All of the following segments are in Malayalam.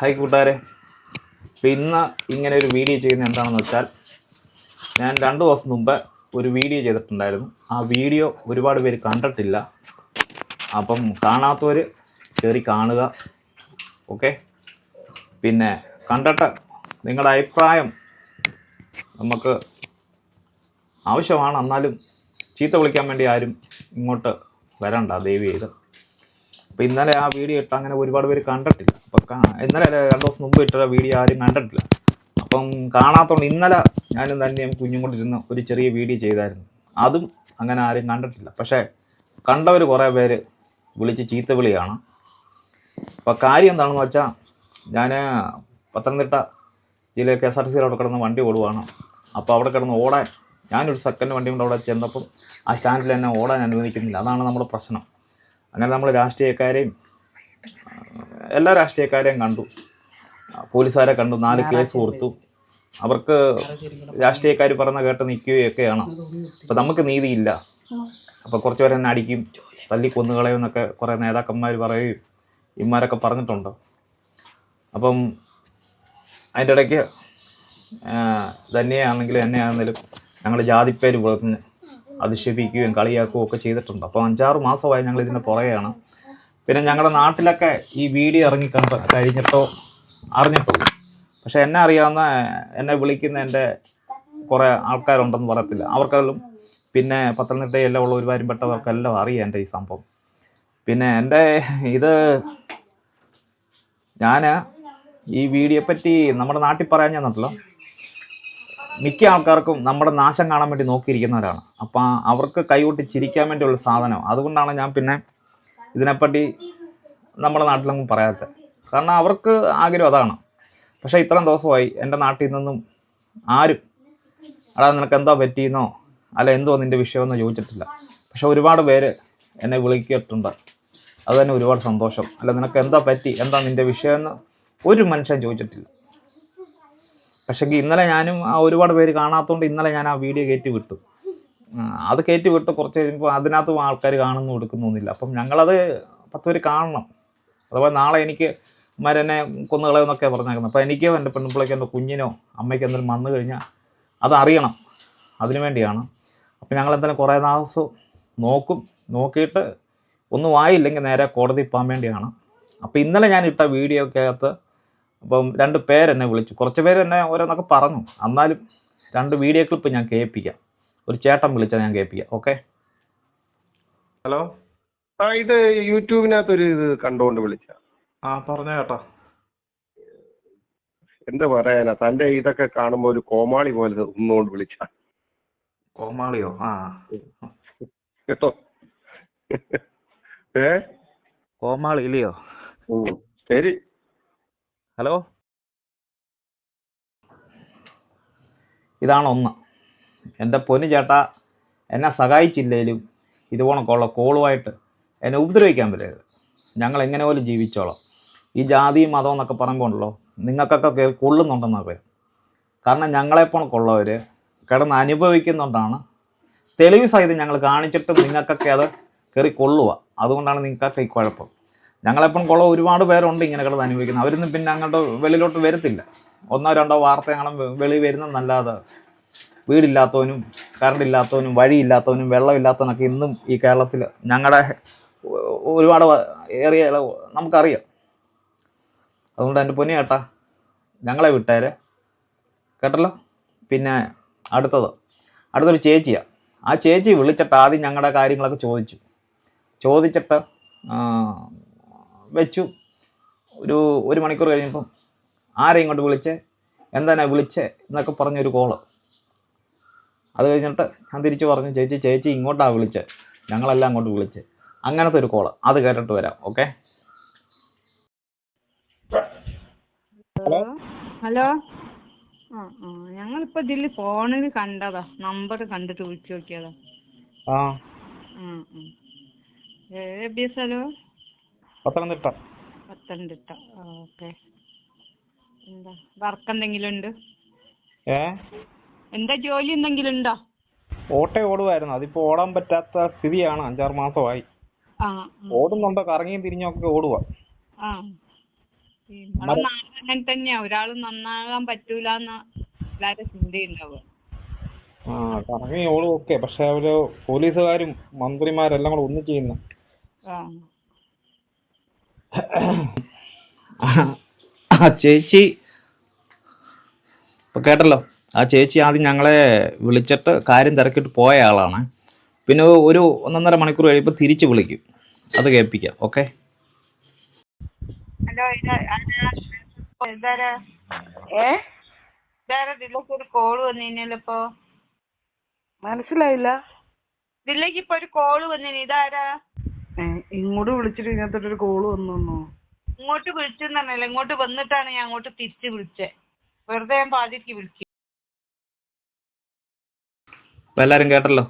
ഹായ് കൂട്ടുകാരെ. അപ്പോൾ ഇന്ന് ഇങ്ങനെ ഒരു വീഡിയോ ചെയ്യുന്നത് എന്താണെന്ന് വെച്ചാൽ, ഞാൻ 2 ദിവസം മുമ്പ് ഒരു വീഡിയോ ചെയ്തിട്ടുണ്ടായിരുന്നു. ആ വീഡിയോ ഒരുപാട് പേര് കണ്ടിട്ടില്ല. അപ്പം കാണാത്തവർ കയറി കാണുക. ഓക്കെ. പിന്നെ കണ്ടിട്ട് നിങ്ങളുടെ അഭിപ്രായം നമുക്ക് ആവശ്യമാണ്. എന്നാലും ചീത്ത വിളിക്കാൻ വേണ്ടി ആരും ഇങ്ങോട്ട് വരണ്ട, ദയവ് ചെയ്ത്. അപ്പോൾ ഇന്നലെ ആ വീഡിയോ ഇട്ട് അങ്ങനെ ഒരുപാട് പേര് കണ്ടിട്ടില്ല. അപ്പം ഇന്നലെ 2 ദിവസം മുമ്പ് ഇട്ട വീഡിയോ ആരും കണ്ടിട്ടില്ല. അപ്പം കാണാത്തതുകൊണ്ട് ഇന്നലെ ഞാനും തന്നെയും കുഞ്ഞും കൊണ്ടിരുന്ന് ഒരു ചെറിയ വീഡിയോ ചെയ്തായിരുന്നു. അതും അങ്ങനെ ആരും കണ്ടിട്ടില്ല. പക്ഷേ കണ്ടവർ കുറേ പേര് വിളിച്ച് ചീത്ത വിളിയാണ്. അപ്പോൾ കാര്യം എന്താണെന്ന് വെച്ചാൽ, ഞാൻ പത്തനംതിട്ട ജില്ലയിൽ KSRTC അവിടെ കിടന്ന് വണ്ടി ഓടുവാണ്. അപ്പോൾ അവിടെ കിടന്ന് ഓടാൻ ഞാനൊരു സെക്കൻഡ് വണ്ടി കൊണ്ട് അവിടെ ചെന്നപ്പം ആ സ്റ്റാൻഡിൽ തന്നെ ഓടാൻ അനുവദിക്കുന്നില്ല. അതാണ് നമ്മുടെ പ്രശ്നം. അങ്ങനെ നമ്മൾ രാഷ്ട്രീയക്കാരെയും എല്ലാ രാഷ്ട്രീയക്കാരെയും കണ്ടു, പോലീസുകാരെ കണ്ടു, 4 കേസ് കൊടുത്തു. അവർക്ക് രാഷ്ട്രീയക്കാർ പറഞ്ഞ കേട്ട് നിൽക്കുകയൊക്കെയാണ്. അപ്പോൾ നമുക്ക് നീതിയില്ല. അപ്പോൾ കുറച്ച് പേര് എന്നെ അടിക്കും, തല്ലി കൊന്നുകളയുമെന്നൊക്കെ കുറേ നേതാക്കന്മാർ പറയുകയും ഇമാരൊക്കെ പറഞ്ഞിട്ടുണ്ട്. അപ്പം അതിൻ്റെ ഇടയ്ക്ക് തന്നെയാണെങ്കിലും എന്നെയാണെങ്കിലും ഞങ്ങൾ ജാതിപ്പേര് പറഞ്ഞ് അധിക്ഷേപിക്കുകയും കളിയാക്കുകയും ഒക്കെ ചെയ്തിട്ടുണ്ട്. അപ്പോൾ 5-6 മാസമായി ഞങ്ങൾ ഇതിൻ്റെ പുറകെയാണ്. പിന്നെ ഞങ്ങളുടെ നാട്ടിലൊക്കെ ഈ വീഡിയോ കഴിഞ്ഞിട്ടോ അറിഞ്ഞിട്ടുള്ളൂ. പക്ഷേ എന്നെ അറിയാവുന്ന, എന്നെ വിളിക്കുന്ന എൻ്റെ കുറേ ആൾക്കാരുണ്ടെന്ന് പറയത്തില്ല, അവർക്കെല്ലാം പിന്നെ പത്തനംതിട്ടയെല്ലാം ഉള്ള ഒരുപാരും പെട്ടവർക്കെല്ലാം അറിയാം എൻ്റെ ഈ സംഭവം. പിന്നെ എൻ്റെ ഇത് ഞാൻ ഈ വീഡിയോ പറ്റി നമ്മുടെ നാട്ടിൽ പറയാൻ ചെന്നിട്ടില്ല. മിക്ക ആൾക്കാർക്കും നമ്മുടെ നാശം കാണാൻ വേണ്ടി നോക്കിയിരിക്കുന്നവരാണ്. അപ്പം അവർക്ക് കൈകൊട്ടി ചിരിക്കാൻ വേണ്ടിയുള്ള സാധനം. അതുകൊണ്ടാണ് ഞാൻ പിന്നെ ഇതിനെപ്പറ്റി നമ്മുടെ നാട്ടിലൊന്നും പറയാത്തത്. കാരണം അവർക്ക് ആഗ്രഹം അതാണ്. പക്ഷേ ഇത്രയും ദിവസമായി എൻ്റെ നാട്ടിൽ നിന്നും ആരും നിനക്ക് എന്താ പറ്റിയെന്നോ അല്ല എന്തോ നിൻ്റെ വിഷയമെന്നോ ചോദിച്ചിട്ടില്ല. പക്ഷെ ഒരുപാട് പേര് എന്നെ വിളിക്കിയിട്ടുണ്ട്. അത് തന്നെ ഒരുപാട് സന്തോഷം. അല്ല നിനക്ക് എന്താ പറ്റി, എന്താ നിൻ്റെ വിഷയമെന്ന് ഒരു മനുഷ്യൻ ചോദിച്ചിട്ടില്ല. പക്ഷേ ഇന്നലെ ഞാനും ഒരുപാട് പേര് കാണാത്തതുകൊണ്ട് ഇന്നലെ ഞാൻ ആ വീഡിയോ കയറ്റി വിട്ടു. അത് കയറ്റി വിട്ട് കുറച്ച് കഴിയുമ്പോൾ അതിനകത്തും ആൾക്കാർ കാണുന്നു എടുക്കുന്നൊന്നുമില്ല. അപ്പം ഞങ്ങളത് 10 പേര് കാണണം. അതുപോലെ നാളെ എനിക്ക് മരനെ കൊന്നുകളയെന്നൊക്കെ പറഞ്ഞേക്കുന്നത്. അപ്പോൾ എനിക്കോ എൻ്റെ പെൺപിള്ളയ്ക്കോ എൻ്റെ കുഞ്ഞിനോ അമ്മയ്ക്കോ എന്തെങ്കിലും വന്നു കഴിഞ്ഞാൽ അതറിയണം. അതിനു വേണ്ടിയാണ്. അപ്പം ഞങ്ങളെന്തായാലും കുറേ ദിവസം നോക്കിയിട്ട് ഒന്നും ആയില്ലെങ്കിൽ നേരെ കോടതി പോകാൻ വേണ്ടിയാണ്. അപ്പോൾ ഇന്നലെ ഞാൻ ഇട്ട വീഡിയോക്കകത്ത് അപ്പം 2 പേരെന്നെ വിളിച്ചു. കുറച്ച് പേര് എന്നെ ഓരോന്നൊക്കെ പറഞ്ഞു. എന്നാലും 2 വീഡിയോ ക്ലിപ്പ് ഞാൻ കേൾപ്പിക്കാം. ഒരു ചേട്ടൻ വിളിച്ചാൽ ഞാൻ കേൾപ്പിക്കാം. ഓക്കെ. ഹലോ. ഇത് യൂട്യൂബിനകത്തൊരു ഇത് കണ്ടുകൊണ്ട് വിളിച്ച. പറഞ്ഞോ ചേട്ടാ. എന്താ പറയാനാ, തന്റെ ഇതൊക്കെ കാണുമ്പോ ഒരു കോമാളി പോലെ ഒന്നുകൊണ്ട് വിളിച്ച. കോമാളിയോ? കേട്ടോ? കോമാളി ഇല്ലയോ? ശരി. ഹലോ. ഇതാണ് ഒന്ന്. എൻ്റെ പൊന്നു ചേട്ടാ, എന്നെ സഹായിച്ചില്ലേലും ഇതുപോണക്കുള്ള കോളുമായിട്ട് എന്നെ ഉപദ്രവിക്കാൻ പറ്റരുത്. ഞങ്ങൾ എങ്ങനെ പോലും ജീവിച്ചോളാം. ഈ ജാതിയും മതം എന്നൊക്കെ പറയുമ്പോഴല്ലോ നിങ്ങൾക്കൊക്കെ കൊള്ളുന്നുണ്ടെന്ന് അറിയാം. കാരണം ഞങ്ങളെപ്പോണക്കുള്ളവർ കിടന്ന് അനുഭവിക്കുന്നുണ്ടാണ്. തെളിവ് സഹിതം ഞങ്ങൾ കാണിച്ചിട്ടും നിങ്ങൾക്കൊക്കെ അത് കയറി കൊള്ളുക. അതുകൊണ്ടാണ് നിങ്ങൾക്കൊക്കെ ഈ കുഴപ്പം. ഞങ്ങളെപ്പം കൊള്ള ഒരുപാട് പേരുണ്ട് ഇങ്ങനെ കിടന്ന് അനുഭവിക്കുന്നത്. അവരൊന്നും പിന്നെ അങ്ങോട്ട് വെളിയിലോട്ട് വരത്തില്ല. 1-2 വാർത്ത ഞങ്ങളും വെളി വരുന്നതല്ലാതെ വീടില്ലാത്തവനും കറണ്ട് ഇല്ലാത്തവനും വഴിയില്ലാത്തവനും വെള്ളമില്ലാത്തവനൊക്കെ ഇന്നും ഈ കേരളത്തിൽ ഞങ്ങളുടെ ഒരുപാട് ഏറിയ നമുക്കറിയാം. അതുകൊണ്ട് എൻ്റെ പൊന്നു ചേട്ടാ, ഞങ്ങളെ വിട്ടേരെ കേട്ടല്ലോ. പിന്നെ അടുത്തൊരു ചേച്ചിയാണ്. ആ ചേച്ചി വിളിച്ചിട്ട് ആദ്യം ഞങ്ങളുടെ കാര്യങ്ങളൊക്കെ ചോദിച്ചിട്ട് വെച്ചു. ഒരു മണിക്കൂർ കഴിഞ്ഞപ്പം ആരെയും ഇങ്ങോട്ട് വിളിച്ചേ, എന്താണ് വിളിച്ചേ എന്നൊക്കെ പറഞ്ഞൊരു കോള്. അത് കഴിഞ്ഞിട്ട് ഞാൻ തിരിച്ചു പറഞ്ഞു, ചേച്ചി ഇങ്ങോട്ടാണ് വിളിച്ചത്, ഞങ്ങളെല്ലാം അങ്ങോട്ട് വിളിച്ചത്. അങ്ങനത്തെ ഒരു കോള്. അത് കേട്ടിട്ട് വരാം. ഓക്കെ. ഹലോ. ഞങ്ങളിപ്പോ ഇതില് ഫോണിൽ കണ്ടതാ, നമ്പർ കണ്ടിട്ട് വിളിച്ചു നോക്കിയതാ. സ്ഥലോ? പത്തനംതിട്ട. ഓക്കെ. എന്താ വർക്ക് എന്തെങ്കിലും ഉണ്ട്? എന്താ ജോലി എന്തെങ്കിലും ഉണ്ടോ? ഓടുമായിരുന്നു. അതിപ്പോ ഓടാൻ പറ്റാത്ത സ്ഥിതിയാണ്. 5-6 മാസമായി. ഓടുന്നുണ്ടോ? കറങ്ങിയും തിരിഞ്ഞൊക്കെ ഓടുക. നമ്മളെ നാട് അങ്ങനെ തന്നെയാ, ഒരാൾ നന്നാകാൻ പറ്റൂലെന്ന എല്ലാരും ചിന്തയുണ്ടാവുക. ആ കറങ്ങി ഓളും ഓക്കെ, പക്ഷെ അവര് പോലീസുകാരും മന്ത്രിമാരെല്ലാം കൂടെ ഒന്നും ചെയ്യുന്നു. ആ ചേച്ചി ഇപ്പൊ കേട്ടല്ലോ, ആ ചേച്ചി ആദ്യം ഞങ്ങളെ വിളിച്ചിട്ട് കാര്യം തിരക്കിട്ട് പോയ ആളാണ്. പിന്നെ ഒരു 1.5 മണിക്കൂർ കഴിയുമ്പോൾ തിരിച്ച് വിളിക്കും, അത് കേൾപ്പിക്കാം. ഓക്കെ. ഹലോ, ഇതാരാ ഇതിലേക്ക് ഒരു കോള് വന്നില്ലപ്പോ? മനസ്സിലായില്ല. ഇതിലേക്ക് ഇപ്പൊ ഒരു കോള് വന്നിന്, ഇതാരാ? ഇങ്ങോട്ട് വിളിച്ചിട്ട് ഇതിനകത്തൊരു കോള് വന്നു. ഇങ്ങോട്ട് വിളിച്ചെന്നല്ല, ഇങ്ങോട്ട് വന്നിട്ടാണ് ഞാൻ അങ്ങോട്ട് തിരിച്ച് വിളിച്ചേ. വെറുതെ ഞാൻ പാതിക്ക് വിളിച്ചു. അപ്പം എല്ലാവരും കേട്ടല്ലോ.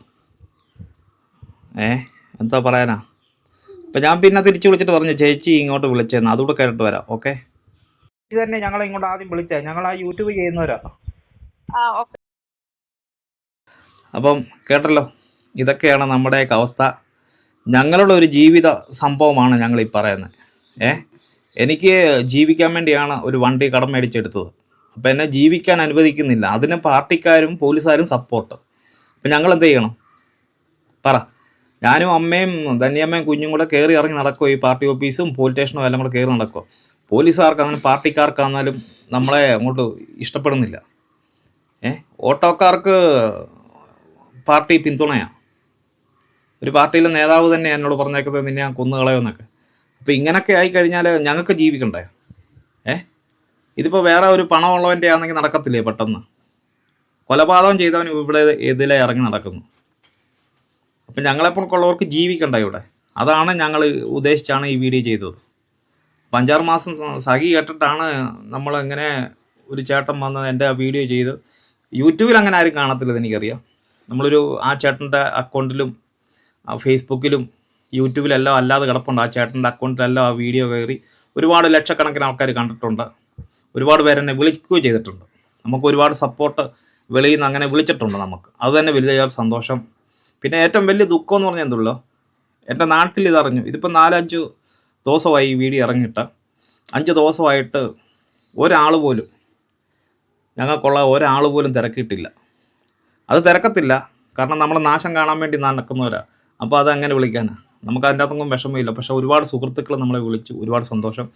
എന്താ പറയാനാ. അപ്പം ഞാൻ പിന്നെ തിരിച്ച് വിളിച്ചിട്ട് പറഞ്ഞു ചേച്ചി ഇങ്ങോട്ട് വിളിച്ചേന്ന്, അതുകൂടെ കേട്ടിട്ട് വരാം. ഓക്കെ. ഇത് തന്നെ ഞങ്ങളെ ഇങ്ങോട്ട് ആദ്യം വിളിച്ചേ, ഞങ്ങൾ ആ യൂട്യൂബ് ചെയ്യുന്നവരാ. അപ്പം കേട്ടല്ലോ, ഇതൊക്കെയാണ് നമ്മുടെയൊക്കെ അവസ്ഥ. ഞങ്ങളുടെ ഒരു ജീവിത സംഭവമാണ് ഞങ്ങൾ ഈ പറയുന്നത്. എനിക്ക് ജീവിക്കാൻ വേണ്ടിയാണ് ഒരു വണ്ടി കടം മേടിച്ചെടുത്തത്. അപ്പം എന്നെ ജീവിക്കാൻ അനുവദിക്കുന്നില്ല, അതിന് പാർട്ടിക്കാരും പോലീസുകാരും സപ്പോർട്ട്. അപ്പം ഞങ്ങൾ എന്ത് ചെയ്യണം പറ? ഞാനും അമ്മയും ധന്യമ്മയും കുഞ്ഞും കൂടെ കയറി ഇറങ്ങി നടക്കുമോ ഈ പാർട്ടി ഓഫീസും പോലീസ് സ്റ്റേഷനും എല്ലാം കൂടെ കയറി നടക്കുമോ? പോലീസുകാർക്കാണെങ്കിലും പാർട്ടിക്കാർക്കാണെന്നാലും നമ്മളെ അങ്ങോട്ട് ഇഷ്ടപ്പെടുന്നില്ല. ഓട്ടോക്കാർക്ക് പാർട്ടി പിന്തുണയാണ്. ഒരു പാർട്ടിയിലെ നേതാവ് തന്നെ എന്നോട് പറഞ്ഞേക്കുന്നത് നിന്നെ ഞാൻ കൊന്നുകളയുമെന്നൊക്കെ. അപ്പോൾ ഇങ്ങനെയൊക്കെ ആയിക്കഴിഞ്ഞാൽ ഞങ്ങൾക്ക് ജീവിക്കണ്ടേ? ഇതിപ്പോൾ വേറെ ഒരു പണമുള്ളവൻ്റെ ആണെങ്കിൽ നടക്കത്തില്ലേ പെട്ടെന്ന്? കൊലപാതകം ചെയ്തവൻ ഇവിടെ ഇതിലെ ഇറങ്ങി നടക്കുന്നു. അപ്പം ഞങ്ങളെപ്പോഴുള്ളവർക്ക് ജീവിക്കണ്ട ഇവിടെ. അതാണ് ഞങ്ങൾ ഉദ്ദേശിച്ചാണ് ഈ വീഡിയോ ചെയ്തത്. 5-6 മാസം സഖി കേട്ടിട്ടാണ് നമ്മളിങ്ങനെ ഒരു ചേട്ടൻ വന്ന് എൻ്റെ ആ വീഡിയോ ചെയ്ത്. യൂട്യൂബിൽ അങ്ങനെ ആരും കാണത്തില്ലെന്ന് എനിക്കറിയാം. നമ്മളൊരു ആ ചേട്ടൻ്റെ അക്കൗണ്ടിലും ഫേസ്ബുക്കിലും യൂട്യൂബിലെല്ലാം അല്ലാതെ കിടപ്പുണ്ട്. ആ ചേട്ടൻ്റെ അക്കൗണ്ടിലെല്ലാം ആ വീഡിയോ കയറി ഒരുപാട് ലക്ഷക്കണക്കിന് ആൾക്കാർ കണ്ടിട്ടുണ്ട്. ഒരുപാട് പേരെന്നെ വിളിക്കുകയും ചെയ്തിട്ടുണ്ട്. നമുക്ക് ഒരുപാട് സപ്പോർട്ട് വെളിയിൽ നിന്ന് അങ്ങനെ വിളിച്ചിട്ടുണ്ട്. നമുക്ക് അത് തന്നെ വലിയ സന്തോഷം. പിന്നെ ഏറ്റവും വലിയ ദുഃഖം എന്ന് പറഞ്ഞാൽ എന്തുള്ളൂ, എൻ്റെ നാട്ടിൽ ഇതറിഞ്ഞു. ഇതിപ്പോൾ 4-5 ദിവസമായി ഈ വീഡിയോ ഇറങ്ങിയിട്ട്. 5 ദിവസമായിട്ട് ഒരാൾ പോലും, ഞങ്ങൾക്കുള്ള ഒരാൾ പോലും തിരക്കിയിട്ടില്ല. അത് തിരക്കത്തില്ല, കാരണം നമ്മളെ നാശം കാണാൻ വേണ്ടി നടക്കുന്നവരാ. അപ്പോൾ അതങ്ങനെ വിളിക്കാനാണ്. നമുക്ക് അതിൻ്റെ അകത്തൊന്നും വിഷമമില്ല. പക്ഷേ ഒരുപാട് സുഹൃത്തുക്കൾ നമ്മളെ വിളിച്ചു, ഒരുപാട് സന്തോഷം.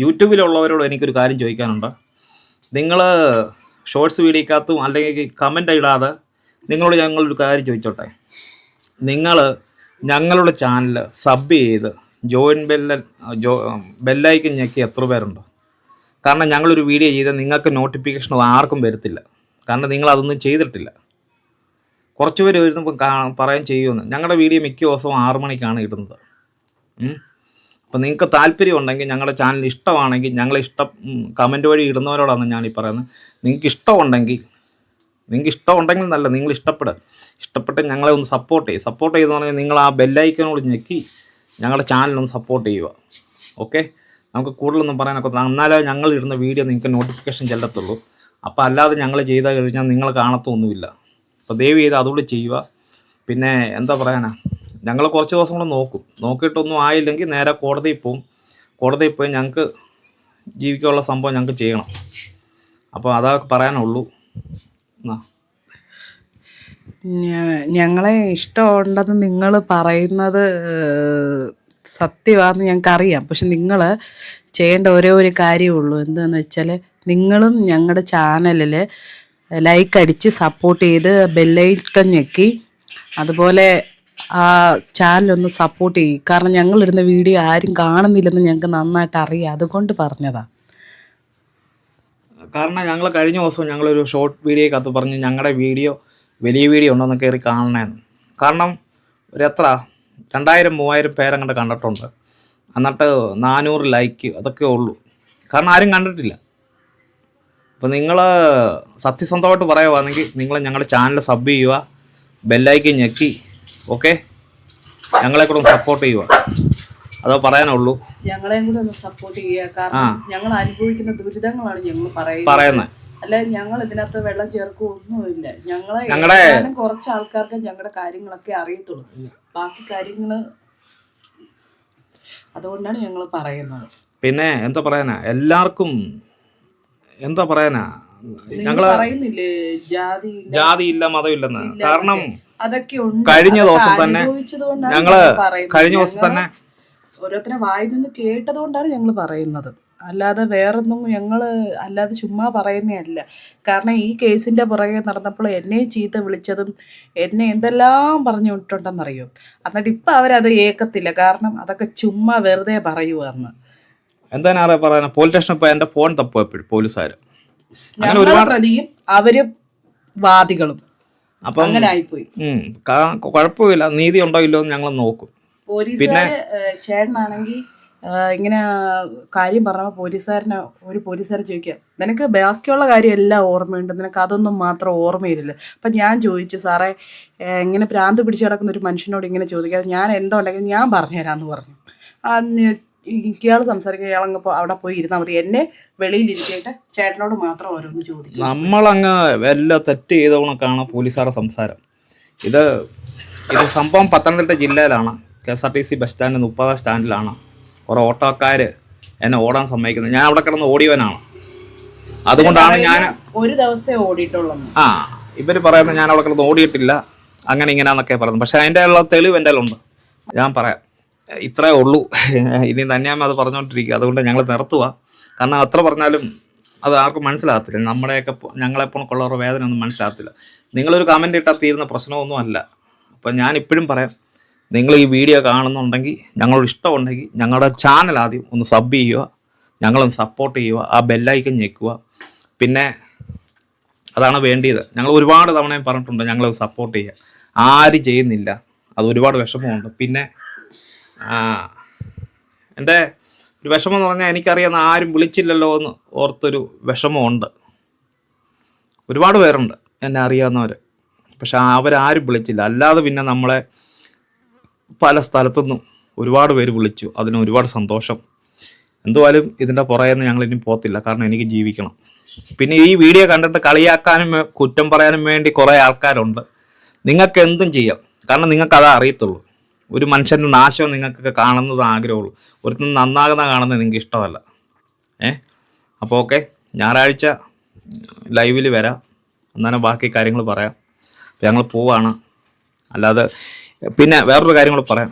യൂട്യൂബിലുള്ളവരോട് എനിക്കൊരു കാര്യം ചോദിക്കാനുണ്ട്. നിങ്ങൾ ഷോർട്സ് വീഡിയോക്കകത്തും അല്ലെങ്കിൽ കമൻ്റ് ഇടാതെ നിങ്ങളോട് ഞങ്ങളൊരു കാര്യം ചോദിച്ചോട്ടെ. നിങ്ങൾ ഞങ്ങളുടെ ചാനൽ സബ് ചെയ്ത് ബെല്ലൈക്കൻ ഞെക്കി എത്ര പേരുണ്ട്? കാരണം ഞങ്ങളൊരു വീഡിയോ ചെയ്താൽ നിങ്ങൾക്ക് നോട്ടിഫിക്കേഷൻ ആർക്കും വരത്തില്ല. കാരണം നിങ്ങളതൊന്നും ചെയ്തിട്ടില്ല. കുറച്ച് പേര് വരുമ്പോൾ പറയാൻ ചെയ്യുമെന്ന്. ഞങ്ങളുടെ വീഡിയോ മിക്ക ദിവസവും 6 മണിക്കാണ് ഇടുന്നത്. അപ്പോൾ നിങ്ങൾക്ക് താല്പര്യം ഉണ്ടെങ്കിൽ, ഞങ്ങളുടെ ചാനൽ ഇഷ്ടമാണെങ്കിൽ, ഞങ്ങളെ കമൻറ്റ് വഴി ഇടുന്നവരോടാണ് ഞാനീ പറയുന്നത്. നിങ്ങൾക്ക് ഇഷ്ടമുണ്ടെങ്കിൽ നല്ല, നിങ്ങൾ ഇഷ്ടപ്പെട്ട് ഞങ്ങളെ ഒന്ന് സപ്പോർട്ട് ചെയ്യുമെന്ന് പറഞ്ഞാൽ നിങ്ങൾ ആ ബെല്ലൈക്കനോട് ഞെക്കി ഞങ്ങളുടെ ചാനലൊന്ന് സപ്പോർട്ട് ചെയ്യുക. ഓക്കെ. നമുക്ക് കൂടുതലൊന്നും പറയാനൊക്കെ, എന്നാലേ ഞങ്ങൾ ഇടുന്ന വീഡിയോ നിങ്ങൾക്ക് നോട്ടിഫിക്കേഷൻ ചെല്ലത്തുള്ളൂ. അപ്പോൾ അല്ലാതെ ഞങ്ങൾ ചെയ്ത് കഴിഞ്ഞാൽ നിങ്ങൾ കാണത്തൊന്നുമില്ല. അപ്പോൾ ദയവ് ചെയ്ത് അതുകൊണ്ട് ചെയ്യുക. പിന്നെ എന്താ പറയാനാ, ഞങ്ങൾ കുറച്ച് ദിവസം കൂടെ നോക്കിയിട്ടൊന്നും ആയില്ലെങ്കിൽ നേരെ കോടതിയിൽ പോയി ഞങ്ങൾക്ക് ജീവിക്കാനുള്ള സംഭവം ഞങ്ങൾക്ക് ചെയ്യണം. അപ്പോൾ അതൊക്കെ പറയാനുള്ളൂ. ഞങ്ങളെ ഇഷ്ടമുണ്ടെന്ന് നിങ്ങൾ പറയുന്നത് സത്യമാണെന്ന് ഞങ്ങൾക്കറിയാം. പക്ഷെ നിങ്ങൾ ചെയ്യേണ്ട ഒരു കാര്യമുള്ളൂ. എന്താണെന്ന് വെച്ചാൽ നിങ്ങളും ഞങ്ങളുടെ ചാനലിൽ ലൈക്ക് അടിച്ച് സപ്പോർട്ട് ചെയ്ത് ബെല്ലൈക്കൺ ഞെക്കി അതുപോലെ ആ ചാനലൊന്ന് സപ്പോർട്ട് ചെയ്യും. കാരണം ഞങ്ങളിടുന്ന വീഡിയോ ആരും കാണുന്നില്ലെന്ന് ഞങ്ങൾക്ക് നന്നായിട്ട് അറിയാം, അതുകൊണ്ട് പറഞ്ഞതാണ്. കാരണം ഞങ്ങൾ കഴിഞ്ഞ ദിവസം ഞങ്ങളൊരു ഷോർട്ട് വീഡിയോക്കകത്ത് പറഞ്ഞ് ഞങ്ങളുടെ വീഡിയോ വലിയ വീഡിയോ ഉണ്ടോയെന്ന് കയറി കാണണമെന്ന്. കാരണം ഒരു 2000-3000 പേരങ്ങോട്ട് കണ്ടിട്ടുണ്ട്. എന്നിട്ട് 400 ലൈക്ക് അതൊക്കെ ഉള്ളൂ. കാരണം ആരും കണ്ടിട്ടില്ല. അപ്പോൾ നിങ്ങൾ സത്യസന്ധമായിട്ട് പറയുകയാണെങ്കിൽ നിങ്ങൾ ഞങ്ങളുടെ ചാനൽ സബ് ചെയ്യുക, ബെല്ലൈക്കൻ ഞെക്കി. ഓക്കെ. ഞങ്ങളെ കൂടെ സപ്പോർട്ട് ചെയ്യുക, അതോ പറയാനുള്ളൂ. ഞങ്ങളെയും കൂടെ ഒന്ന് സപ്പോർട്ട് ചെയ്യുക. കാരണം ഞങ്ങൾ അനുഭവിക്കുന്ന ദുരിതങ്ങളാണ് ഞങ്ങൾ പറയുന്നത്. അല്ല, ഞങ്ങൾ ഇതിനകത്ത് വെള്ളം ചേർക്കൊന്നുമില്ല. ഞങ്ങളെ കുറച്ച് ആൾക്കാർക്ക് ഞങ്ങളുടെ കാര്യങ്ങളൊക്കെ അറിയത്തുള്ളൂ. ബാക്കി കാര്യങ്ങൾ അതുകൊണ്ടാണ് ഞങ്ങൾ പറയുന്നത്. പിന്നെ എന്താ പറയാനാ, എല്ലാവർക്കും എന്താ പറയാനാ, നിങ്ങൾ ഞങ്ങള് പറയുന്നില്ലേ ജാതിയില്ല മതമില്ലെന്ന്. കാരണം അതൊക്കെ ഉണ്ട്. കഴിഞ്ഞ അതൊക്കെ ദിവസം തന്നെ അനുഭവിച്ചതുകൊണ്ടാണ് ഞങ്ങള് ഞങ്ങൾ പറയുന്നത്. കഴിഞ്ഞ ദിവസം തന്നെ ഓരോരുത്തരെ വായിൽ നിന്ന് കേട്ടത് കൊണ്ടാണ് ഞങ്ങൾ പറയുന്നത്. അല്ലാതെ വേറൊന്നും ഞങ്ങൾ അല്ലാതെ ചുമ്മാ പറയുന്നതല്ല. കാരണം ഈ കേസിൻ്റെ പുറകെ നടന്നപ്പോൾ എന്നെ ചീത്ത വിളിച്ചതും എന്നെ എന്തെല്ലാം പറഞ്ഞു വിട്ടിട്ടുണ്ടെന്നറിയോ. എന്നിട്ട് ഇപ്പം അവരത് ഏക്കത്തില്ല. കാരണം അതൊക്കെ ചുമ്മാ വെറുതെ പറയുവാന്ന്. എന്താ പറയാ, പോലീസ് സ്റ്റേഷനിൽ പോയി എൻ്റെ ഫോൺ തപ്പും എപ്പോഴും പോലീസുകാർ. അങ്ങനെ ഞങ്ങൾ ഒരുപാട് പ്രതിയും അവര് വാദികളും. അപ്പം അങ്ങനെ ആയിപ്പോയി. കുഴപ്പമില്ല, നീതി ഉണ്ടോ ഇല്ലോ എന്ന് ഞങ്ങൾ നോക്കും. പോലീസുകാര് ചേട്ടനാണെങ്കിൽ ഇങ്ങനെ കാര്യം പറഞ്ഞപ്പോൾ ഒരു പോലീസുകാരൻ ചോദിക്കുക, നിനക്ക് ബാക്കിയുള്ള കാര്യം എല്ലാം ഓർമ്മയുണ്ട്, നിനക്ക് അതൊന്നും മാത്രം ഓർമ്മയില്ല. അപ്പം ഞാൻ ചോദിച്ചു, സാറേ ഇങ്ങനെ ഭ്രാന്ത് പിടിച്ച് കിടക്കുന്ന ഒരു മനുഷ്യനോട് ഇങ്ങനെ ചോദിക്കാതെ ഞാൻ എന്തോ ഉണ്ടെങ്കിൽ ഞാൻ പറഞ്ഞുതരാമെന്ന് പറഞ്ഞു. ഇയാൾ സംസാരിക്കുക, ഇയാളങ്ങ് അവിടെ പോയി ഇരുന്നാൽ മതി, എന്നെ വെളിയിലിരിക്കട്ടെ, ചേട്ടനോട് മാത്രം ഓരോന്ന് ചോദിക്കും. നമ്മളങ്ങ് വല്ല തെറ്റ് ചെയ്ത കണക്കാണ് പോലീസുകാരുടെ സംസാരം. ഇത് സംഭവം പത്തനംതിട്ട ജില്ലയിലാണ്. KSRTC bus stand 30 സ്റ്റാൻഡിലാണ്. കുറേ ഓട്ടോക്കാർ എന്നെ ഓടാൻ സമ്മതിക്കുന്നത്. ഞാൻ അവിടെ കിടന്ന് ഓടിയവനാണ്. അതുകൊണ്ടാണ് ഞാൻ ഒരു ദിവസമേ ഓടിയിട്ടുള്ളൂ. ഇവർ പറയുന്നത് ഞാൻ അവിടെ കിടന്ന് ഓടിയിട്ടില്ല, അങ്ങനെ ഇങ്ങനെയാന്നൊക്കെ പറയുന്നത്. പക്ഷെ അതിൻ്റെ ഉള്ള തെളിവ് എൻ്റെ ഉണ്ട്. ഞാൻ പറയാം, ഇത്രേ ഉള്ളൂ. ഇനി തന്നെയാമ അത് പറഞ്ഞുകൊണ്ടിരിക്കുക. അതുകൊണ്ട് ഞങ്ങൾ നിർത്തുക. കാരണം അത്ര പറഞ്ഞാലും അത് ആർക്കും മനസ്സിലാകത്തില്ല. ഞങ്ങളെപ്പോഴുള്ളവരുടെ വേദന ഒന്നും മനസ്സിലാകത്തില്ല. നിങ്ങളൊരു കമൻ്റ് ഇട്ടാൽ തീരുന്ന പ്രശ്നമൊന്നും അല്ല. അപ്പം ഞാൻ ഇപ്പോഴും പറയാം, നിങ്ങൾ ഈ വീഡിയോ കാണുന്നുണ്ടെങ്കിൽ, ഞങ്ങളോട് ഇഷ്ടമുണ്ടെങ്കിൽ ഞങ്ങളുടെ ചാനൽ ആദ്യം ഒന്ന് സബ് ചെയ്യുക, ഞങ്ങളൊന്ന് സപ്പോർട്ട് ചെയ്യുക, ആ ബെല്ലൈക്കൻ ഞെക്കുക. പിന്നെ അതാണ് വേണ്ടിയത്. ഞങ്ങൾ ഒരുപാട് തവണയും പറഞ്ഞിട്ടുണ്ട് ഞങ്ങൾ സപ്പോർട്ട് ചെയ്യുക. ആരും ചെയ്യുന്നില്ല, അത് ഒരുപാട് വിഷമമുണ്ട്. പിന്നെ എൻ്റെ ഒരു വിഷമം എന്ന് പറഞ്ഞാൽ, എനിക്കറിയാവുന്ന ആരും വിളിച്ചില്ലല്ലോ എന്ന് ഓർത്തൊരു വിഷമമുണ്ട്. ഒരുപാട് പേരുണ്ട് എന്നെ അറിയാവുന്നവർ, പക്ഷെ അവരാരും വിളിച്ചില്ല. അല്ലാതെ പിന്നെ നമ്മളെ പല സ്ഥലത്തുനിന്നും ഒരുപാട് പേര് വിളിച്ചു. അതിന് ഒരുപാട് സന്തോഷം. എന്തുവായാലും ഇതിൻ്റെ പുറകെന്ന് ഞങ്ങൾ ഇനി പോകത്തില്ല. കാരണം എനിക്ക് ജീവിക്കണം. പിന്നെ ഈ വീഡിയോ കണ്ടിട്ട് കളിയാക്കാനും കുറ്റം പറയാനും വേണ്ടി കുറേ ആൾക്കാരുണ്ട്. നിങ്ങൾക്ക് എന്തും ചെയ്യാം, കാരണം നിങ്ങൾക്ക് അതാ അറിയത്തുള്ളൂ. ഒരു മനുഷ്യൻ്റെ നാശം നിങ്ങൾക്കൊക്കെ കാണുന്നത് ആഗ്രഹമുള്ളൂ. ഒരുത്തിന് നന്നാകുന്ന കാണുന്നത് നിങ്ങൾക്ക് ഇഷ്ടമല്ല. അപ്പോൾ ഓക്കെ, ഞായറാഴ്ച ലൈവിൽ വരാം, എന്നാലും ബാക്കി കാര്യങ്ങൾ പറയാം. അപ്പോൾ ഞങ്ങൾ പോവാണ്. അല്ലാതെ പിന്നെ വേറൊരു കാര്യം കൂടെ പറയാം.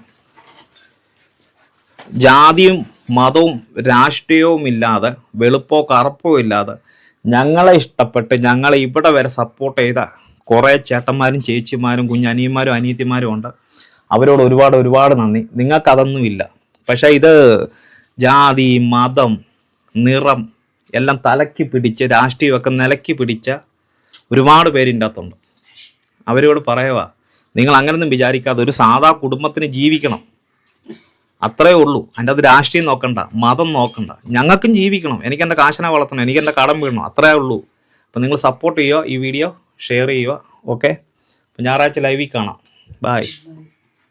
ജാതിയും മതവും രാഷ്ട്രീയവും ഇല്ലാതെ, വെളുപ്പോ കറുപ്പോ ഇല്ലാതെ ഞങ്ങളെ ഇഷ്ടപ്പെട്ട് ഞങ്ങളെ ഇവിടെ വരെ സപ്പോർട്ട് ചെയ്ത കുറേ ചേട്ടന്മാരും ചേച്ചിമാരും കുഞ്ഞനിയന്മാരും അനിയത്തിമാരും ഉണ്ട്. അവരോട് ഒരുപാട് നന്ദി. നിങ്ങൾക്കതൊന്നുമില്ല. പക്ഷേ ഇത് ജാതി മതം നിറം എല്ലാം തലക്കി പിടിച്ച്, രാഷ്ട്രീയമൊക്കെ നിലക്കി പിടിച്ച ഒരുപാട് പേരിൻ്റെ അകത്തുണ്ട്. അവരോട് പറയുക, നിങ്ങൾ അങ്ങനെയൊന്നും വിചാരിക്കാതെ ഒരു സാധാ കുടുംബത്തിന് ജീവിക്കണം, അത്രേ ഉള്ളൂ. അതിൻ്റെ അത് രാഷ്ട്രീയം നോക്കണ്ട, മതം നോക്കണ്ട. ഞങ്ങൾക്കും ജീവിക്കണം. എനിക്ക് എൻ്റെ കാശിനെ വളർത്തണം, എനിക്ക് എൻ്റെ കടം വീഴണം, അത്രേ ഉള്ളൂ. അപ്പം നിങ്ങൾ സപ്പോർട്ട് ചെയ്യുക, ഈ വീഡിയോ ഷെയർ ചെയ്യുക. ഓക്കെ, അപ്പം ഞായറാഴ്ച ലൈവിൽ കാണാം. ബായ്.